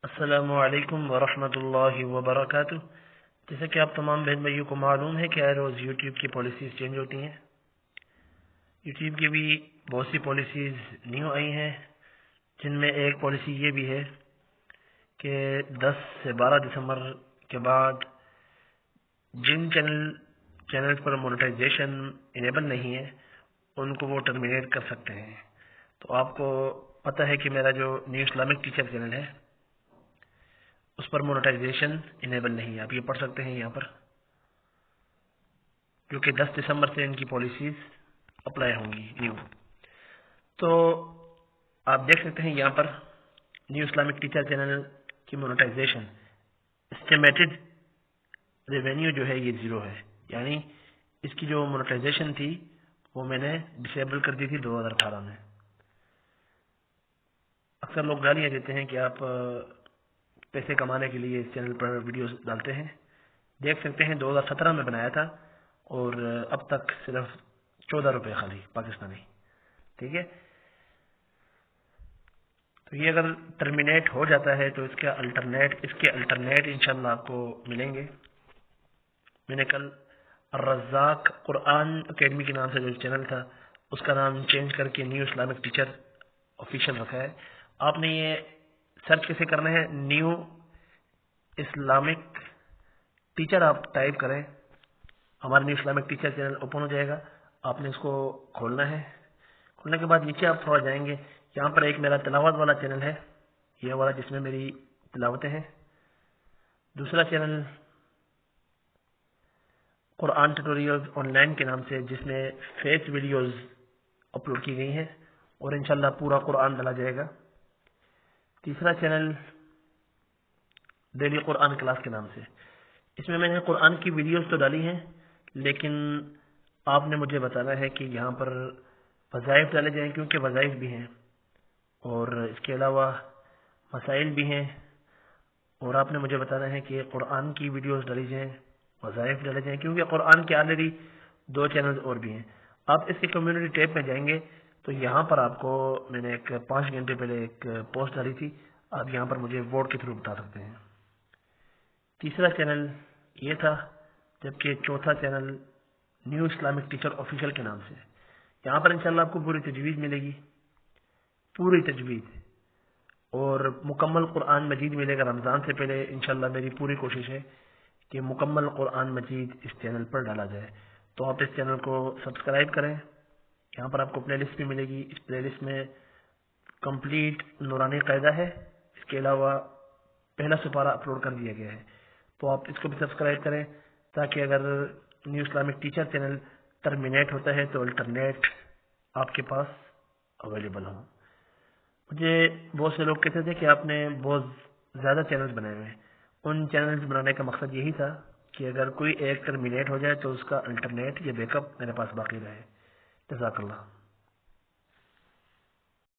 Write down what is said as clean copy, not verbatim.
السلام علیکم ورحمۃ اللہ وبرکاتہ۔ جیسا کہ آپ تمام بہن بھائیوں کو معلوم ہے کہ ہر روز یوٹیوب کی پالیسیز چینج ہوتی ہیں۔ یوٹیوب کی بھی بہت سی پالیسیز نیو آئی ہیں، جن میں ایک پالیسی یہ بھی ہے کہ 10 سے 12 دسمبر کے بعد جن چینل پر مونیٹائزیشن انیبل نہیں ہے ان کو وہ ٹرمینیٹ کر سکتے ہیں۔ تو آپ کو پتہ ہے کہ میرا جو نیو اسلامک ٹیچر چینل ہے اس پر مونیٹائزیشن انیبل نہیں ہے، آپ یہ پڑھ سکتے ہیں یہاں پر، کیونکہ 10 دسمبر سے ان کی پالیسیز اپلائی ہوں گی نیو۔ تو آپ دیکھ سکتے ہیں یہاں پر نیو اسلامک ٹیچر چینل کی مونیٹائزیشن اسٹیمیٹڈ ریونیو جو ہے یہ 0 ہے، یعنی اس کی جو مونیٹائزیشن تھی وہ میں نے ڈسیبل کر دی تھی 2018 میں۔ اکثر لوگ گالیاں دیتے ہیں کہ آپ پیسے کمانے کے لیے اس چینل پر ویڈیوز ڈالتے ہیں۔ دیکھ سکتے ہیں 2017 میں بنایا تھا اور اب تک صرف 14 روپے خالی پاکستانی، ٹھیک ہے۔ تو یہ اگر ٹرمینیٹ ہو جاتا ہے تو اس کے الٹرنیٹ انشاءاللہ آپ کو ملیں گے۔ میں نے کل الرزاق قرآن اکیڈمی کے نام سے جو چینل تھا اس کا نام چینج کر کے نیو اسلامک ٹیچر آفیشیل رکھا ہے۔ آپ نے یہ سرچ کیسے کرنا ہے؟ نیو اسلامک ٹیچر آپ ٹائپ کریں، ہمارا new Islamic teacher channel open ہو جائے گا۔ آپ نے اس کو کھولنا ہے، کھولنے کے بعد نیچے آپ تھوڑا جائیں گے، یہاں پر ایک میرا تلاوت والا چینل ہے، یہ والا جس میں میری تلاوتیں ہیں۔ دوسرا channel Quran tutorials on line کے نام سے، جس میں فیس ویڈیوز اپلوڈ کی گئی ہیں اور انشاءاللہ پورا قرآن ڈالا جائے گا۔ تیسرا چینل ڈیلی قرآن کلاس کے نام سے، اس میں نے قرآن کی ویڈیوز تو ڈالی ہیں، لیکن آپ نے مجھے بتانا ہے کہ یہاں پر وظائف ڈالے جائیں، کیونکہ وظائف بھی ہیں اور اس کے علاوہ مسائل بھی ہیں، اور آپ نے مجھے بتانا ہے کہ قرآن کی ویڈیوز ڈالی جائیں، وظائف ڈالے جائیں، کیونکہ قرآن کے آلریڈی 2 چینلز اور بھی ہیں۔ آپ اس کی کمیونٹی ٹیب میں جائیں گے تو یہاں پر آپ کو میں نے 5 گھنٹے پہلے ایک پوسٹ ڈالی تھی، آپ یہاں پر مجھے ووٹ کے تھرو بتا سکتے ہیں۔ تیسرا چینل یہ تھا، جبکہ چوتھا channel new Islamic teacher official کے نام سے۔ یہاں پر انشاءاللہ آپ کو پوری تجویز ملے گی، پوری تجویز، اور مکمل قرآن مجید ملے گا رمضان سے پہلے۔ انشاءاللہ میری پوری کوشش ہے کہ مکمل قرآن مجید اس چینل پر ڈالا جائے، تو آپ اس چینل کو سبسکرائب کریں۔ یہاں پر آپ کو پلے لسٹ بھی ملے گی، اس پلے لسٹ میں کمپلیٹ نورانی قاعدہ ہے، اس کے علاوہ پہلا سپارہ اپلوڈ کر دیا گیا ہے، تو آپ اس کو بھی سبسکرائب کریں، تاکہ اگر new Islamic teacher channel terminate ہوتا ہے تو الٹرنیٹ آپ کے پاس اویلیبل ہوں۔ مجھے بہت سے لوگ کہتے تھے کہ آپ نے بہت زیادہ چینلز بنائے ہوئے ہیں، ان چینلز بنانے کا مقصد یہی تھا کہ اگر کوئی ایک ٹرمینیٹ ہو جائے تو اس کا الٹرنیٹ یا بیک اپ میرے پاس باقی رہے۔ جزاک اللہ۔